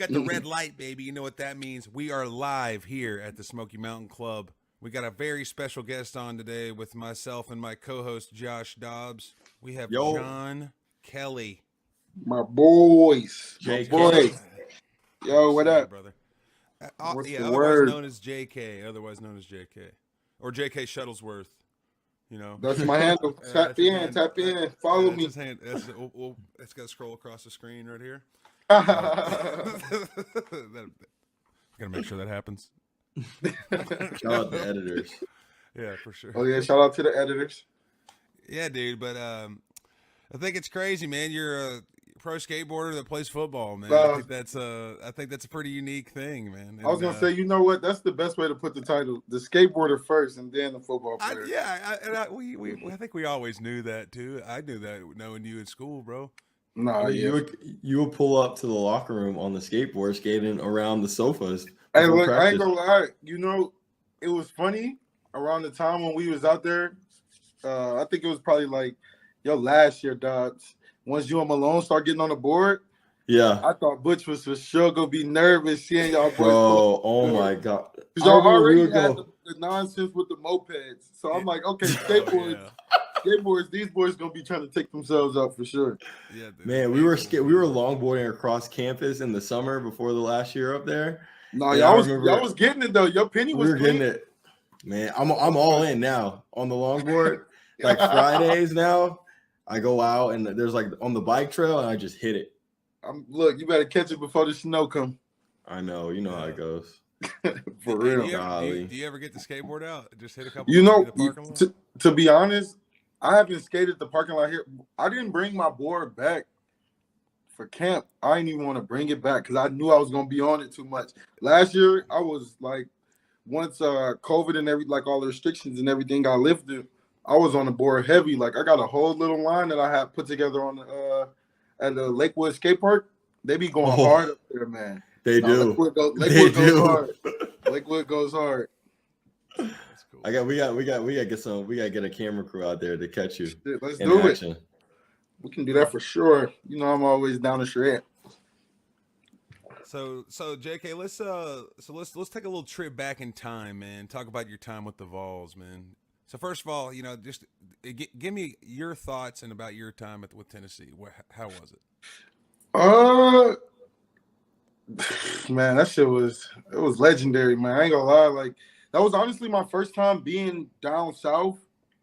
got the red light, baby. You know what that means. We are live here at the Smoky Mountain Club. We got a very special guest on today with myself and my co-host Josh Dobbs. We have John Kelly. My boys. Jay My boys. Yo, what up? Brother? What's the otherwise word? known as JK. Otherwise known as JK. Or JK Shuttlesworth. You know. That's my handle. Tap in. Follow me. It's got to scroll across the screen right here. Gotta make sure that happens. Shout out the editors. Yeah, for sure. Oh yeah, shout out to the editors. Yeah, dude, but I think it's crazy, man. You're a pro skateboarder that plays football, man. I think that's a pretty unique thing, man. And, I was gonna say, you know what? That's the best way to put the title: the skateboarder first, and then the football player. I think we always knew that too. I knew that knowing you in school, bro. Nah, you would pull up to the locker room on the skateboard, skating around the sofas. Hey, look, I ain't gonna lie. You know, it was funny around the time when we was out there. I think it was probably like last year, Dobbs. Once you and Malone start getting on the board, yeah, I thought Butch was for sure gonna be nervous seeing y'all boys. Bro, oh my god, because y'all already had the nonsense with the mopeds. So I'm like, okay, skateboards. Skateboards, these boys gonna be trying to take themselves out for sure. Yeah, dude. Man, we were longboarding across campus in the summer before the last year up there. No, y'all was getting it though. Your penny was getting it. Man, I'm all in now on the longboard. Like Fridays now, I go out and there's like on the bike trail and I just hit it. Look, you better catch it before the snow come. I know, you know how it goes. For real. Do you ever get the skateboard out? Just hit a couple. To be honest, I haven't skated the parking lot here. I didn't bring my board back for camp. I didn't even want to bring it back because I knew I was going to be on it too much. Last year, I was like, once COVID and all the restrictions and everything got lifted, I was on the board heavy. Like, I got a whole little line that I had put together on at the Lakewood skate park. They be going hard up there, man. They do. Lakewood goes hard. Lakewood goes hard. We gotta get a camera crew out there to catch you. Shit, let's do it. We can do that for sure. You know, I'm always down to shred. So JK, let's take a little trip back in time, man. Talk about your time with the Vols, man. So first of all, just give me your thoughts and about your time with Tennessee. How was it? Man, that shit was legendary, man. I ain't gonna lie, like. That was honestly my first time being down south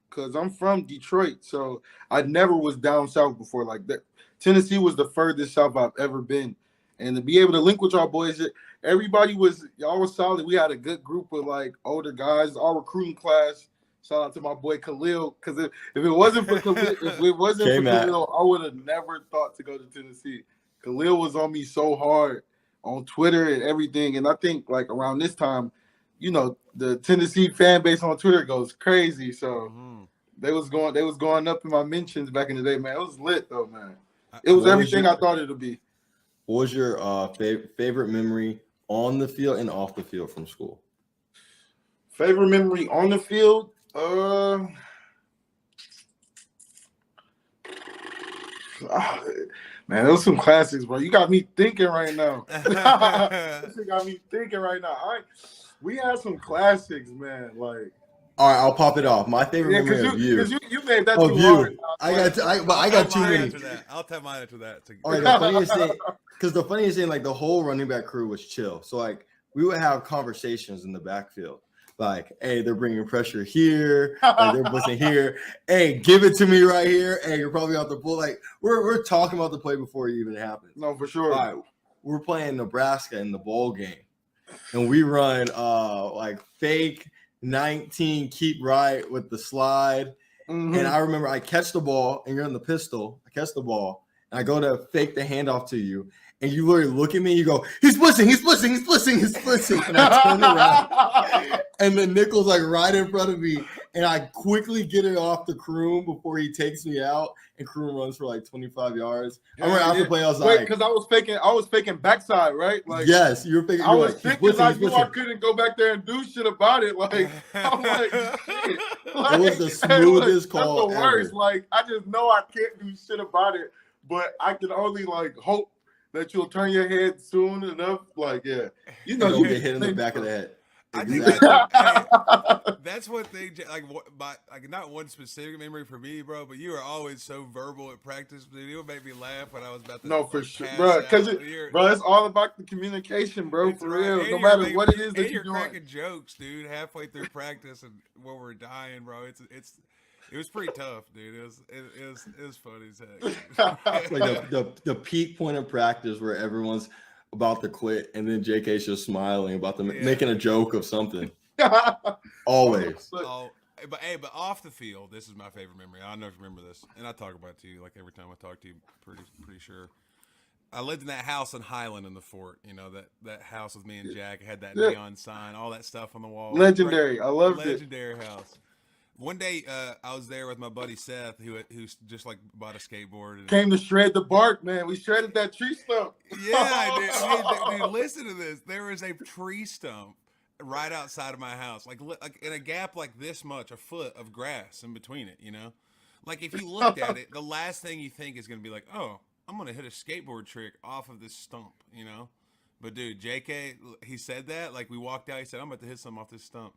because I'm from Detroit. So I never was down south before like that. Tennessee was the furthest south I've ever been. And to be able to link with y'all boys, y'all was solid. We had a good group of like older guys, our recruiting class. Shout out to my boy Khalil. Because if it wasn't for Khalil, Khalil, I would have never thought to go to Tennessee. Khalil was on me so hard on Twitter and everything. And I think like around this time, the Tennessee fan base on Twitter goes crazy. So they was going up in my mentions back in the day, man. It was lit though, man. It was everything I thought it would be. What was your favorite memory on the field and off the field from school? Favorite memory on the field? Man, those some classics, bro. You got me thinking right now. This shit got me thinking right now. We had some classics, man. Like, all right, I'll pop it off. My favorite memory of you. Because you made that too hard. I got too many. I'll tell mine after that. All right, the funniest thing, like the whole running back crew was chill. So like we would have conversations in the backfield. Like, hey, they're bringing pressure here. Like, they're blitzing here. Hey, give it to me right here. Hey, you're probably off the ball. Like we're talking about the play before it even happens. No, for sure. All right, we're playing Nebraska in the bowl game. And we run like fake 19 keep right with the slide. Mm-hmm. And I remember I catch the ball and you're in the pistol. I catch the ball and I go to fake the handoff to you. And you literally look at me and you go, he's blitzing. And I turn around and the nickel's like right in front of me. And I quickly get it off the Kroom before he takes me out. And Kroom runs for like 25 yards. I remember after the play, I was like, because I was faking backside, right? Like, yes, you were faking. I was thinking because I knew I couldn't go back there and do shit about it. Like, I'm like, shit. Like, it was the smoothest call. That's the worst. Like, I just know I can't do shit about it, but I can only like hope that you'll turn your head soon enough. Like, yeah, you know, Don't you get hit in the back of the head. I think that's one thing. Like, not one specific memory for me, bro. But you were always so verbal at practice, dude. It would make me laugh when I was about to. No, for like, sure, pass bro. out. Because bro, it's all about the communication, bro. It's For right. real, And no you're matter making- what it is that and you're doing. cracking jokes, dude, halfway through practice, and when we're dying, bro. It was pretty tough, dude. It was funny as heck. Like the peak point of practice where everyone's about to quit, and then JK's just smiling about them making a joke of something. Always. Oh, but off the field, this is my favorite memory. I don't know if you remember this, and I talk about it to you like every time I talk to you. Pretty sure. I lived in that house in Highland in the fort. You know that house with me and Jack. It had that neon sign, all that stuff on the wall. Legendary. I loved it. Legendary house. One day, I was there with my buddy Seth, who's just like bought a skateboard. And, Came to shred the bark, man. We shredded that tree stump. yeah, dude, listen to this. There was a tree stump right outside of my house, like in a gap like this much, a foot of grass in between it. You know, like if you looked at it, the last thing you think is going to be like, oh, I'm going to hit a skateboard trick off of this stump. You know, but dude, JK, he said that like we walked out. He said, I'm about to hit something off this stump.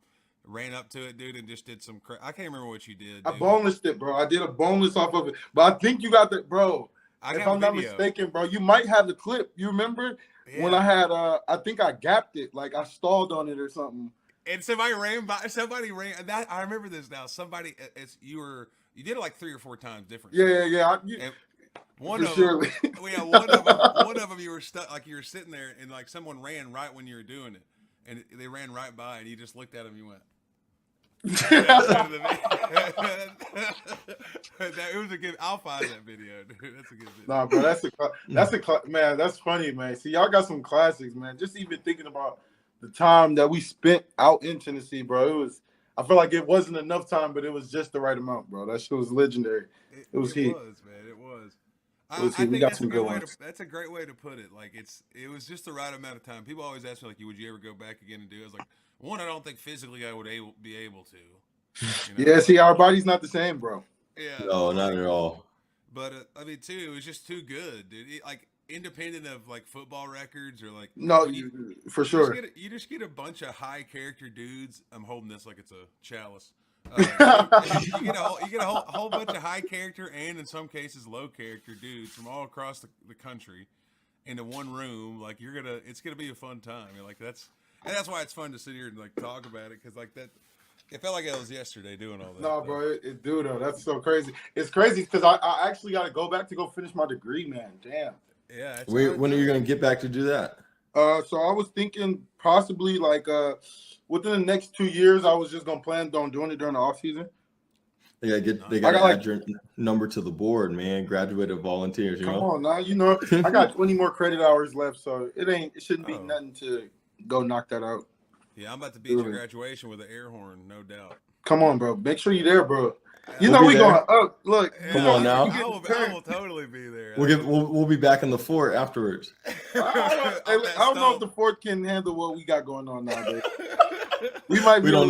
Ran up to it, dude, and just did some. I can't remember what you did. Dude. I boneless it, bro. I did a boneless off of it, but I think you got the bro. If I'm not mistaken, bro, you might have the clip. You remember when I had? I think I gapped it, like I stalled on it or something. And somebody ran by. Somebody ran. That I remember this now. Somebody, you did it like 3 or 4 times different. Yeah. One of them, one of them, you were stuck, like you were sitting there, and like someone ran right when you were doing it, and they ran right by, and you just looked at them, and you went. It was a good. I'll find that video, dude. That's a good video. Nah, bro, man. That's funny, man. See, y'all got some classics, man. Just even thinking about the time that we spent out in Tennessee, bro. I feel like it wasn't enough time, but it was just the right amount, bro. That shit was legendary. It was heat. It was, man. It was. I We think got that's some a good good way ones. that's a great way to put it. Like it was just the right amount of time. People always ask me like, would you ever go back again and do it? I was like, one, I don't think physically I would be able to. You know? Yeah, see, our body's not the same, bro. Yeah. No, not at all. But I mean, too, it was just too good, dude. Like independent of like football records or like No, for sure. You just get a bunch of high character dudes. I'm holding this like it's a chalice. You get a whole bunch of high character and in some cases low character dudes from all across the country into one room. Like it's gonna be a fun time. You're like that's why it's fun to sit here and like talk about it because like that. It felt like it was yesterday doing all that. No, bro, it do though. That's so crazy. It's crazy because I actually got to go back to go finish my degree, man. Damn. Yeah. When are you gonna get back to do that? So I was thinking possibly like within the next 2 years, I was just gonna plan on doing it during the off season. They gotta add your number to the board, man. Graduated volunteers, you know. Come on now, you know I got 20 more credit hours left, so it shouldn't be nothing to go knock that out. Yeah, I'm about to beat your graduation with an air horn, no doubt. Come on, bro. Make sure you're there, bro. You We'll know be we there. going up. Look, Come on now. I will totally be there. We'll be back in the fort afterwards. I don't know if the fort can handle what we got going on nowadays. We don't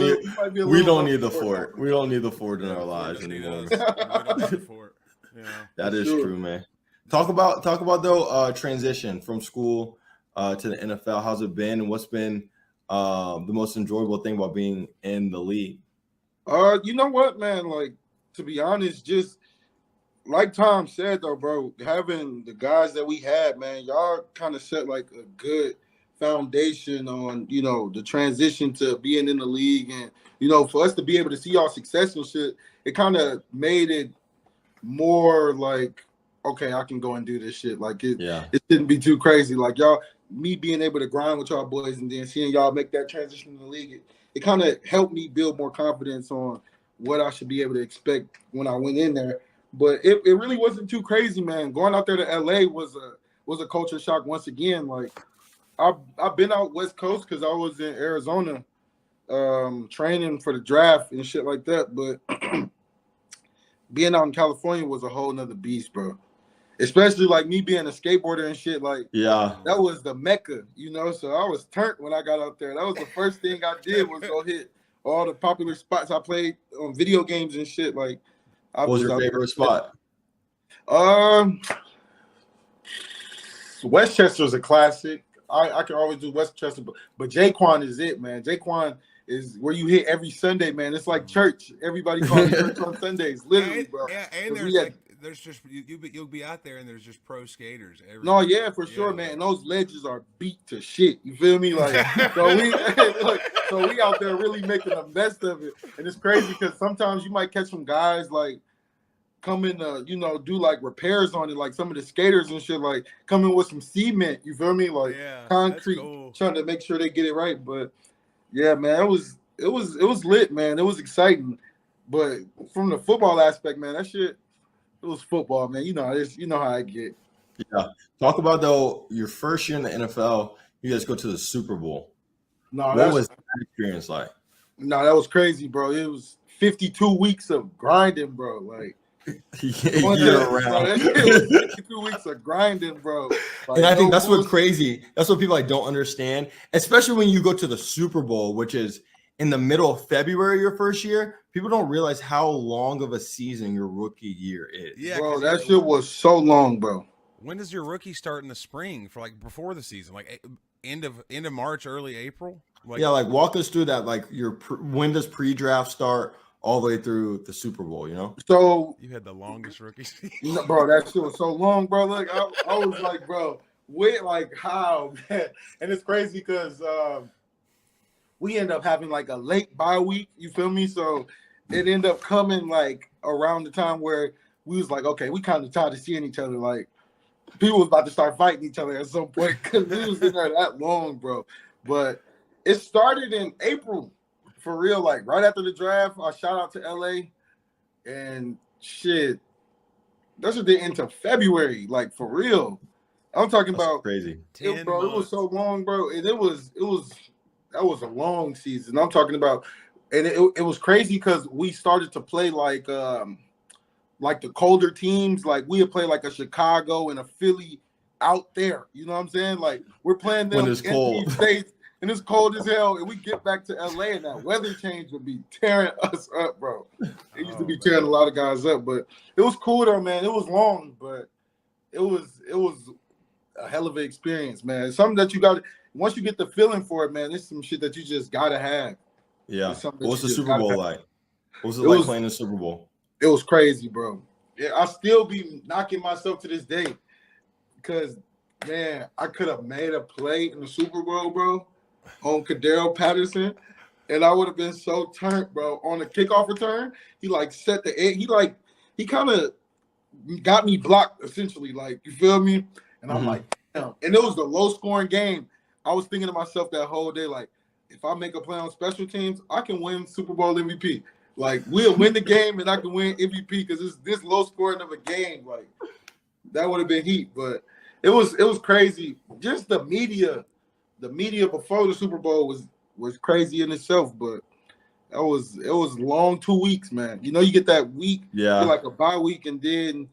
need the fort. We don't need the fort in our lives anymore. That is true, man. Talk about though transition from school to the NFL. How's it been, and what's been the most enjoyable thing about being in the league? You know what, man? Like, to be honest, just like Tom said, though, bro, having the guys that we had, man, y'all kind of set like a good foundation on, you know, the transition to being in the league. And, you know, for us to be able to see y'all success and shit, it kind of made it more like, okay, I can go and do this shit. Like, it shouldn't be too crazy. Like, y'all, me being able to grind with y'all boys and then seeing y'all make that transition in the league, it kind of helped me build more confidence on what I should be able to expect when I went in there. But it really wasn't too crazy, man. Going out there to LA was a culture shock once again. Like, I've been out West Coast because I was in Arizona training for the draft and shit like that. But being out in California was a whole nother beast, bro. Especially like me being a skateboarder and shit, like that was the Mecca, you know. So I was turned when I got out there. That was the first thing I did was go hit all the popular spots I played on video games and shit. Like, what was your favorite spot? Westchester's a classic. I can always do Westchester, but Jaquan is it, man. Jaquan is where you hit every Sunday, man. It's like church. Everybody calls it church on Sundays, literally, bro. Yeah, and there's just you'll be out there and there's just pro skaters. No, yeah, for sure, man. And those ledges are beat to shit. You feel me? Like, so we out there really making the best of it. And it's crazy because sometimes you might catch some guys like come in to, do like repairs on it, like some of the skaters and shit, like come in with some cement, you feel me? Like concrete, cool. Trying to make sure they get it right. But yeah, man, it was lit, man. It was exciting. But from the football aspect, man, that shit, it was football, man. You know how I get. Yeah. Talk about though your first year in the NFL, you guys go to the Super Bowl. What was that experience like? No, that was crazy, bro. It was 52 weeks of grinding, bro. Like year around. 52 weeks of grinding, bro. Like, and I think that's what crazy. That's what people don't understand, especially when you go to the Super Bowl, which is in the middle of February, your first year. People don't realize how long of a season your rookie year is. Yeah, bro, that shit was so long, bro. When does your rookie start in the spring for like before the season? Like end of March, early April? Like walk us through that. Like when does pre-draft start all the way through the Super Bowl, So you had the longest rookie season. Bro, that shit was so long, bro. Look, I was like, bro, how, man? And it's crazy because we end up having like a late bye week, you feel me? So it ended up coming like around the time where we was like, okay, we kind of tired of seeing each other. Like people was about to start fighting each other at some point because we was in there that long, bro. But it started in April. For real, like right after the draft, I shout out to LA and shit. That should be into February, like for real. I'm talking about crazy. Bro, it was so long, bro. And that was a long season. I'm talking about, and it was crazy because we started to play like the colder teams. Like we would play like a Chicago and a Philly out there. You know what I'm saying? Like we're playing them when it's cold. States. And it's cold as hell, and we get back to LA, and that weather change would be tearing us up, bro. It used to be tearing a lot of guys up, but it was cool though, man. It was long, but it was a hell of an experience, man. It's something that you got. Once you get the feeling for it, man, it's some shit that you just gotta have. Yeah. What was the Super Bowl like? What was it like playing the Super Bowl? It was crazy, bro. Yeah, I still be knocking myself to this day because, man, I could have made a play in the Super Bowl, bro, on Kadero Patterson, and I would have been so turned, bro. On the kickoff return, he like set the egg. He kind of got me blocked essentially, like you feel me. And I'm like, damn. And it was the low scoring game. I was thinking to myself that whole day, like, if I make a play on special teams, I can win Super Bowl MVP. Like we'll win the game and I can win MVP because it's this low scoring of a game. Like that would have been heat, but it was crazy. Just the media before the Super Bowl was crazy in itself, but it was long 2 weeks, man. You get that week, like a bye week, and then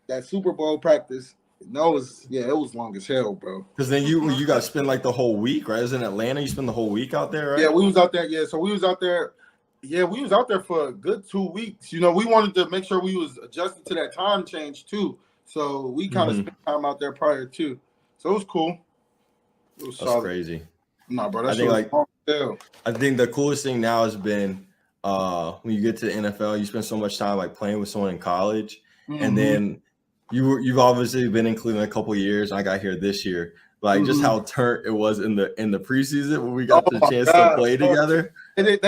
that Super Bowl practice. It was long as hell, bro. Because then you got to spend like the whole week, right? Is in Atlanta, you spend the whole week out there, right? Yeah, we was out there. Yeah, so we was out there. Yeah, we was out there for a good 2 weeks. We wanted to make sure we was adjusted to that time change too. So we kind of spent time out there prior to. So it was cool. That's solid. Crazy. No, bro. I think the coolest thing now has been when you get to the NFL, you spend so much time like playing with someone in college, and then you've obviously been in Cleveland a couple of years. And I got here this year. Like just how turnt it was in the preseason when we got the chance to play together. And they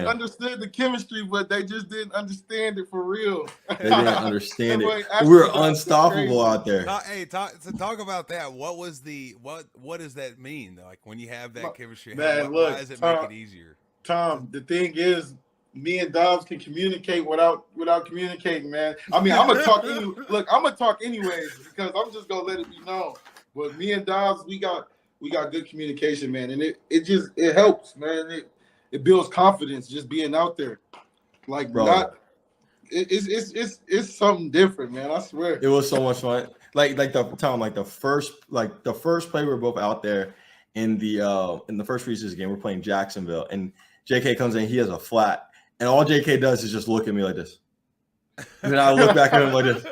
understood the chemistry, but they just didn't understand it for real. They didn't understand it. We were unstoppable out there. Talk about that. What does that mean? Like when you have that chemistry, man, why does it make it easier? Tom, the thing is, me and Dobbs can communicate without communicating, man. I mean, I'm gonna talk anyways because I'm just gonna let it be known. But me and Dobbs, we got good communication, man, and it helps, man. It builds confidence just being out there. Like, bro, it's something different, man. I swear. It was so much fun. The first play we were both out there in the first preseason game. We're playing Jacksonville, and JK comes in. He has a flat, and all JK does is just look at me like this. And then I look back at him like this,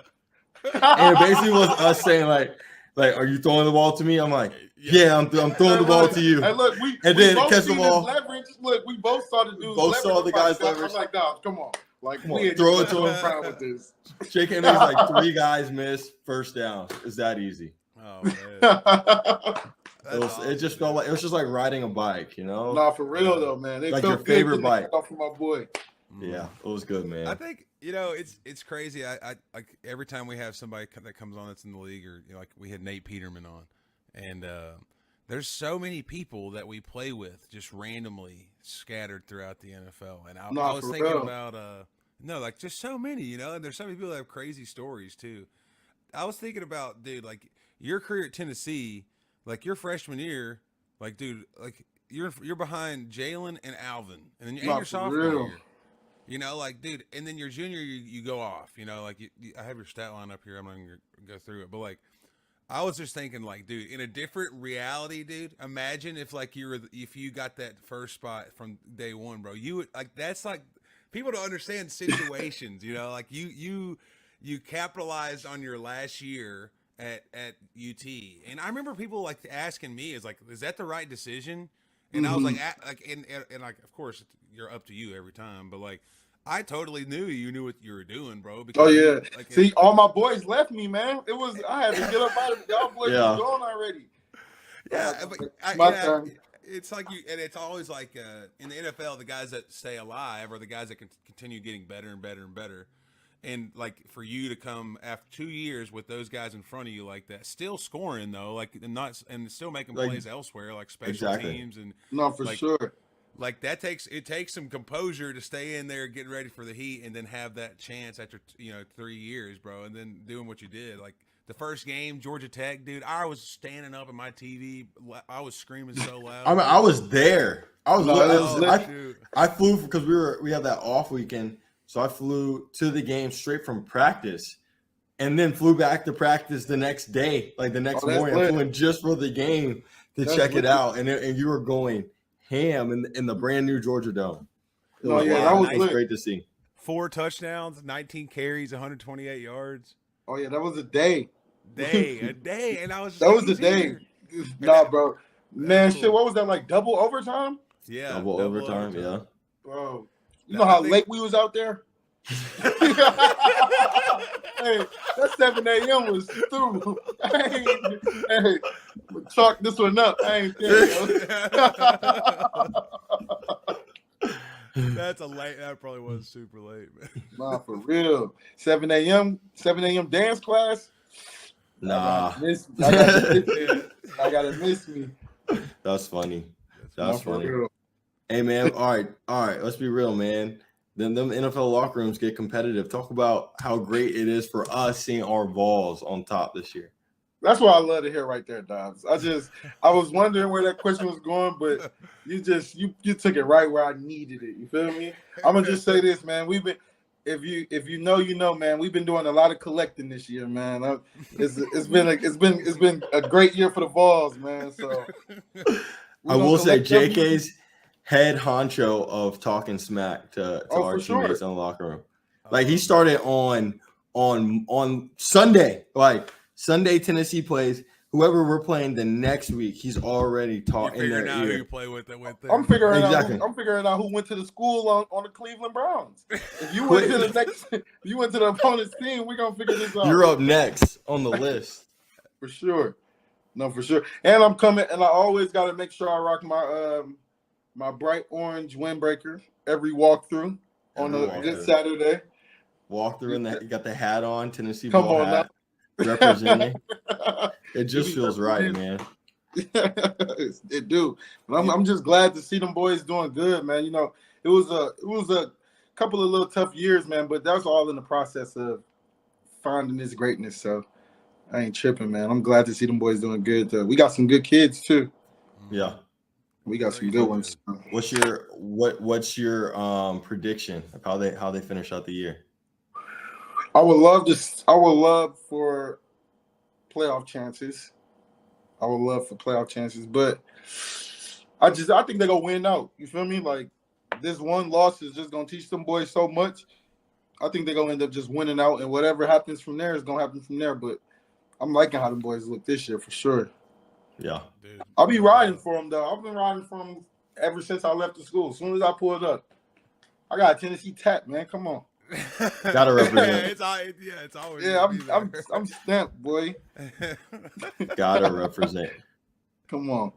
and it basically was us saying like Like, are you throwing the ball to me? I'm like, yeah, I'm throwing the ball to you. And look, And we then both catch the seen ball. his leverage. Look, we both saw the dude's Both leverage. saw the guy's I'm leverage. like, Dobbs, come on. Like, Come on, we ain't throw it just to him. around with this. Shake hands, like 3 guys miss, first down. It's that easy. Oh man, It just felt like it was just like riding a bike, you know? Nah, for real though, man. It Like felt your favorite good getting bike. off of my boy. Yeah, it was good, man. I think it's crazy. I like every time we have somebody that comes on that's in the league, or like we had Nate Peterman on, and there's so many people that we play with just randomly scattered throughout the NFL. And I was thinking real. about like just so many, and there's so many people that have crazy stories too. I was thinking about, dude, like your career at Tennessee, like your freshman year, like dude, like you're behind Jalen and Alvin, and then your sophomore year. Like, dude, and then your junior, you go off. Like I have your stat line up here. I'm not gonna go through it, but like, I was just thinking, like, dude, in a different reality, dude. Imagine if you got that first spot from day one, bro. You would that's like people don't understand situations. Like you capitalized on your last year at UT, and I remember people like asking me, is that the right decision? And I was like, and like, of course, you're up to you every time, but like, I totally knew you knew what you were doing, bro. Because See, all my boys left me, man. I had to get up out of it. Y'all boys was gone already. Yeah, my turn. It's like and it's always like in the NFL, the guys that stay alive are the guys that can continue getting better and better and better. And like for you to come after 2 years with those guys in front of you like that, still scoring though, like and still making plays elsewhere, like special teams and sure. Like it takes some composure to stay in there, getting ready for the heat, and then have that chance after 3 years, bro, and then doing what you did. Like the first game, Georgia Tech, dude, I was standing up in my TV, I was screaming so loud. I mean, I was there. I flew because we had that off weekend, so I flew to the game straight from practice, and then flew back to practice the next day, like the next morning. I flew in just for the game to check it out, and you were going ham in the brand new Georgia Dome. That was great to see. 4 touchdowns, 19 carries, 128 yards. Oh yeah, that was a day. A day, and I was. That was the day. Nah, bro. Man, shit. What was that like? Double overtime? Yeah, double overtime. Yeah, bro. You know how late we was out there? Hey, that 7 a.m. was through. Hey, chalk this one up. I ain't kidding. That's a late. That probably was super late, man. Nah, for real. 7 a.m. dance class. Nah, I gotta miss me. That's funny. That's funny. Hey man, all right. Let's be real, man. Them NFL locker rooms get competitive. Talk about how great it is for us seeing our Vols on top this year. That's what I love to hear right there, Dobbs. I was wondering where that question was going, but you took it right where I needed it. You feel me? I'm gonna just say this, man. We've been, if you know, man. We've been doing a lot of collecting this year, man. It's been a great year for the Vols, man. So I will say, JK's head honcho of talking smack to our teammates in the locker room. Like he started on Sunday, like Sunday Tennessee plays. Whoever we're playing the next week, he's already talking in their ear. Who you play with them. I'm figuring out who went to the school on the Cleveland Browns. If you went to the opponent's team, we're gonna figure this out. You're up next on the list. For sure. No, for sure. And I'm coming, and I always gotta make sure I rock my my bright orange windbreaker every walkthrough on a good Saturday. Walkthrough and you got the hat on, Tennessee Come ball on hat, representing. It just feels right, man. It do. And I'm just glad to see them boys doing good, man. It was a couple of little tough years, man, but that's all in the process of finding this greatness. So I ain't tripping, man. I'm glad to see them boys doing good. We got some good kids too. Yeah. We got some good ones. What's your prediction of how they finish out the year? I would love for playoff chances. But I think they're gonna win out. You feel me? Like this one loss is just gonna teach them boys so much. I think they're gonna end up just winning out, and whatever happens from there is gonna happen from there. But I'm liking how the boys look this year for sure. Yeah. Dude. I'll be riding for them though. I've been riding for them ever since I left the school. As soon as I pulled up, I got a Tennessee tap, man. Come on. Gotta represent. It's always. Yeah, gonna be I'm stamped, boy. there. Gotta represent. Come on.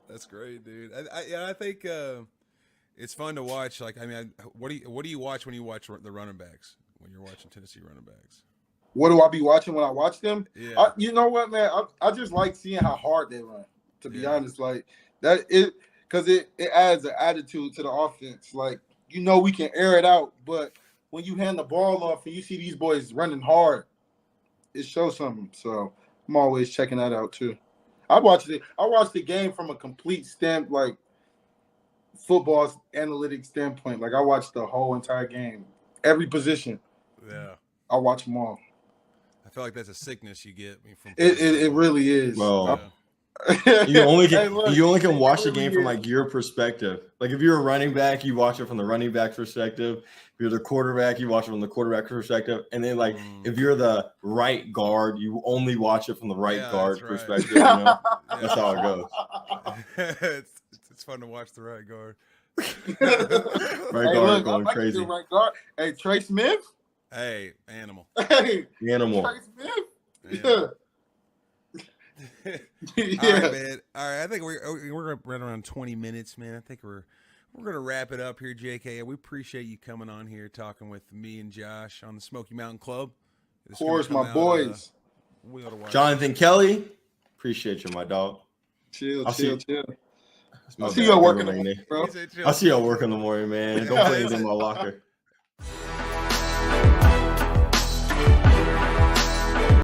That's great, dude. I think it's fun to watch. Like, I mean, what do you watch when you watch the running backs? When you're watching Tennessee running backs? What do I be watching when I watch them? Yeah. You know what, man? I just like seeing how hard they run. To be Yeah. honest, like that because it adds an attitude to the offense. Like, you know, we can air it out, but when you hand the ball off and you see these boys running hard, it shows something. So I'm always checking that out too. I watch the game from a complete like football analytics standpoint. Like I watch the whole entire game, every position. Yeah. I watch them all. I feel like that's a sickness you get from. It really is. Well, Yeah. you only can Hey, look, you only can watch the it really game from is. like your perspective. Like if you're a running back, you watch it from the running back perspective. If you're the quarterback, you watch it from the quarterback perspective. And then like if you're the right guard, you only watch it from the right guard that's right. perspective. You know? That's how it goes. It's fun to watch the right guard. Right Hey, guard look, going I like crazy. the right guard. Hey, Trey Smith. Hey, animal. Hey, Animal. Trey Smith. Animal. Yeah. All Yeah. right, man. All right, I think we're right around 20 minutes, man. I think we're gonna wrap it up here, JK. We appreciate you coming on here talking with me and Josh on the Smoky Mountain Club. Of course, my boys. We ought to watch Jonathan Kelly, appreciate you, my dog. Chill. I'll see I'll my see bad. you at work Give in the him a morning, name. bro. I'll see you at work in the morning, man. Don't put anything in my locker.